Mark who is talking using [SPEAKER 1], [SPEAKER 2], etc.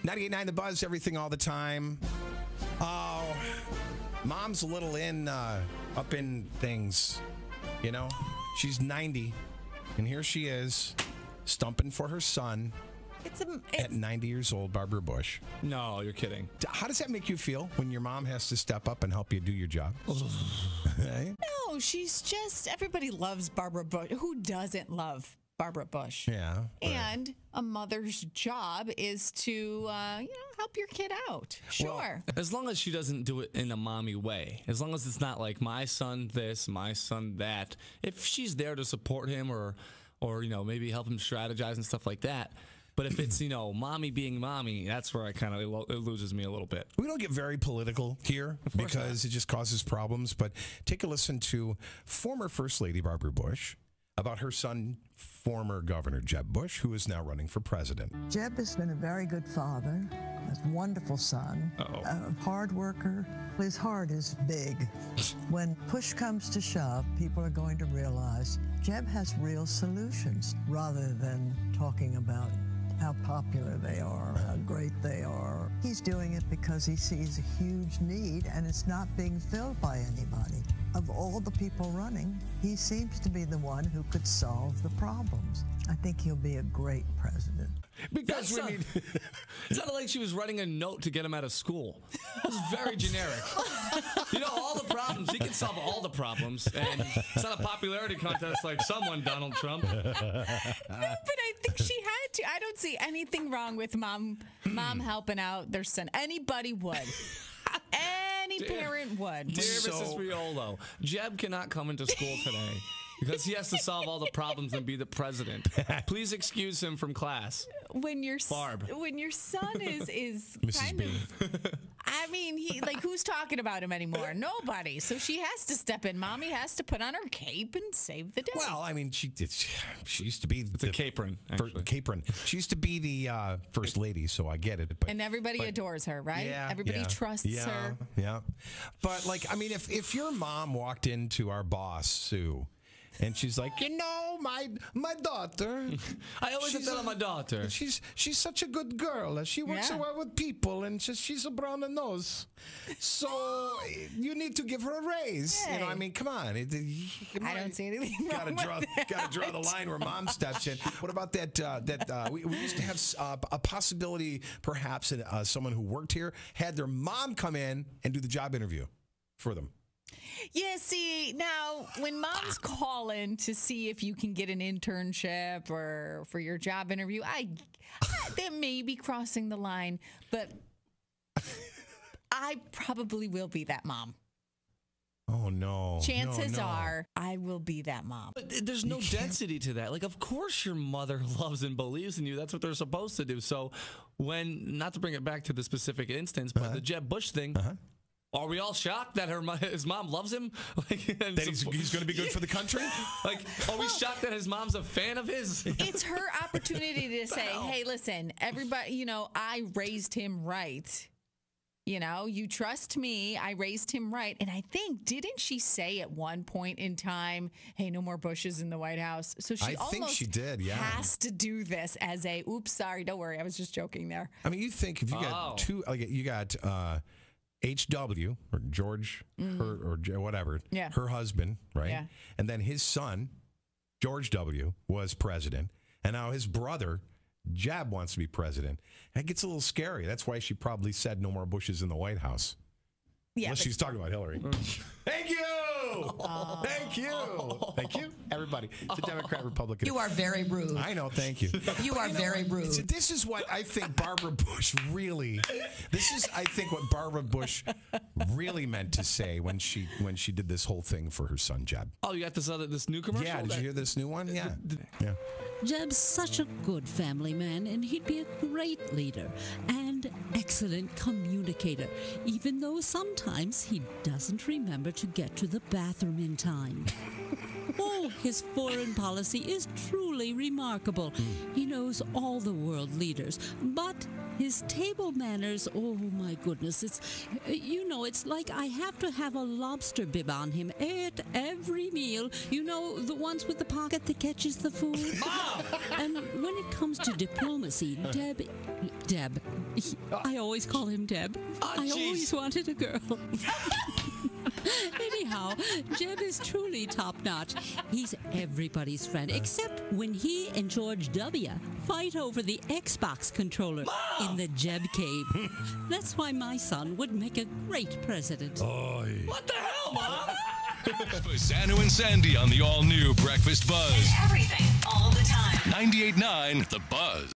[SPEAKER 1] 98.9 The Buzz, everything all the time. Oh, mom's a little up in things, you know? She's 90, and here she is, stumping for her son. At 90 years old, Barbara Bush.
[SPEAKER 2] No, you're kidding.
[SPEAKER 1] How does that make you feel when your mom has to step up and help you do your job?
[SPEAKER 3] No, she's just, everybody loves Barbara Bush. Who doesn't love Barbara Bush?
[SPEAKER 1] Yeah.
[SPEAKER 3] And a mother's job is to, help your kid out. Sure.
[SPEAKER 2] Well, as long as she doesn't do it in a mommy way. As long as it's not like my son this, my son that. If she's there to support him or maybe help him strategize and stuff like that. But if it's, mommy being mommy, that's where it loses me a little bit.
[SPEAKER 1] We don't get very political here because it just causes problems. But take a listen to former First Lady Barbara Bush about her son, former Governor Jeb Bush, who is now running for president.
[SPEAKER 4] Jeb has been a very good father, a wonderful son, a hard worker. His heart is big. When push comes to shove, people are going to realize Jeb has real solutions rather than talking about how popular they are, how great they are. He's doing it because he sees a huge need and it's not being filled by anybody. Of all the people running, he seems to be the one who could solve the problems. I think he'll be a great president.
[SPEAKER 2] Because it sounded like she was writing a note to get him out of school. It was very generic. All the problems. He can solve all the problems. And it's not a popularity contest like someone, Donald Trump.
[SPEAKER 3] No, but I think she had to. I don't see anything wrong with mom helping out their son. Anybody would. Any parent would.
[SPEAKER 2] Dear Mrs. Riolo, Jeb cannot come into school today because he has to solve all the problems and be the president. Please excuse him from class.
[SPEAKER 3] When your
[SPEAKER 2] Barb.
[SPEAKER 3] When your son is
[SPEAKER 1] Mrs.
[SPEAKER 3] kind
[SPEAKER 1] B.
[SPEAKER 3] of, I mean, who's talking about him anymore? Nobody. So she has to step in. Mommy has to put on her cape and save the day.
[SPEAKER 1] Well, I mean, she used to be the
[SPEAKER 2] capron.
[SPEAKER 1] Capron. She used to be the first lady, so I get it.
[SPEAKER 3] And everybody adores her, right?
[SPEAKER 1] Yeah,
[SPEAKER 3] Everybody trusts her.
[SPEAKER 1] Yeah. But if your mom walked into our boss, Sue, and she's like, my daughter.
[SPEAKER 2] I always have that on my daughter.
[SPEAKER 1] She's such a good girl. She works so well with people, and she's a brown nose. So you need to give her a raise.
[SPEAKER 3] Hey.
[SPEAKER 1] Come on.
[SPEAKER 3] I don't see anything wrong with that.
[SPEAKER 1] Gotta draw the line where mom steps in. What about that? We used to have a possibility, perhaps, someone who worked here had their mom come in and do the job interview for them.
[SPEAKER 3] Yeah, see, now, when moms call in to see if you can get an internship or for your job interview, that may be crossing the line, but I probably will be that mom.
[SPEAKER 1] Oh, no.
[SPEAKER 3] Chances are I will be that mom.
[SPEAKER 2] But there's no density to that. Like, of course your mother loves and believes in you. That's what they're supposed to do. So not to bring it back to the specific instance, but the Jeb Bush thing, are we all shocked that his mom loves him?
[SPEAKER 1] That he's going to be good for the country?
[SPEAKER 2] Are we shocked that his mom's a fan of his?
[SPEAKER 3] It's her opportunity to say, hey, listen, everybody, I raised him right. You trust me. I raised him right. And I think, didn't she say at one point in time, hey, no more Bushes in the White House? So
[SPEAKER 1] I think she did, yeah.
[SPEAKER 3] Has to do this as a, oops, sorry, don't worry. I was just joking there.
[SPEAKER 1] I mean, you think if you got you got H.W. or George or whatever, her husband, right?
[SPEAKER 3] Yeah.
[SPEAKER 1] And then his son, George W., was president. And now his brother, Jeb, wants to be president. That gets a little scary. That's why she probably said no more Bushes in the White House.
[SPEAKER 3] Yeah,
[SPEAKER 1] unless she's talking about Hillary. Thank you! Thank you! Thank you, everybody. It's a Democrat, Republican.
[SPEAKER 5] You are very rude.
[SPEAKER 1] I know, thank you.
[SPEAKER 5] You are very rude.
[SPEAKER 1] This is what I think Barbara Bush really, what Barbara Bush really meant to say when she did this whole thing for her son, Jeb.
[SPEAKER 2] Oh, you got this new commercial?
[SPEAKER 1] Yeah, did you hear this new one? Yeah. Yeah.
[SPEAKER 6] Jeb's such a good family man, and he'd be a great leader and excellent communicator, even though sometimes he doesn't remember to get to the bathroom in time. Oh, his foreign policy is truly remarkable. He knows all the world leaders, but his table manners, oh my goodness, it's like I have to have a lobster bib on him at every meal. You know, the ones with the pocket that catches the food.
[SPEAKER 2] Mom!
[SPEAKER 6] And when it comes to diplomacy, Deb, I always call him Deb. I always wanted a girl. Anyhow, Jeb is truly top-notch. He's everybody's friend, except when he and George W. fight over the Xbox controller in the Jeb cave. That's why my son would make a great president.
[SPEAKER 2] What the hell, Mom?
[SPEAKER 7] Fasano and Sandy on the all-new Breakfast Buzz.
[SPEAKER 8] Everything, all the time.
[SPEAKER 7] 98.9 The Buzz.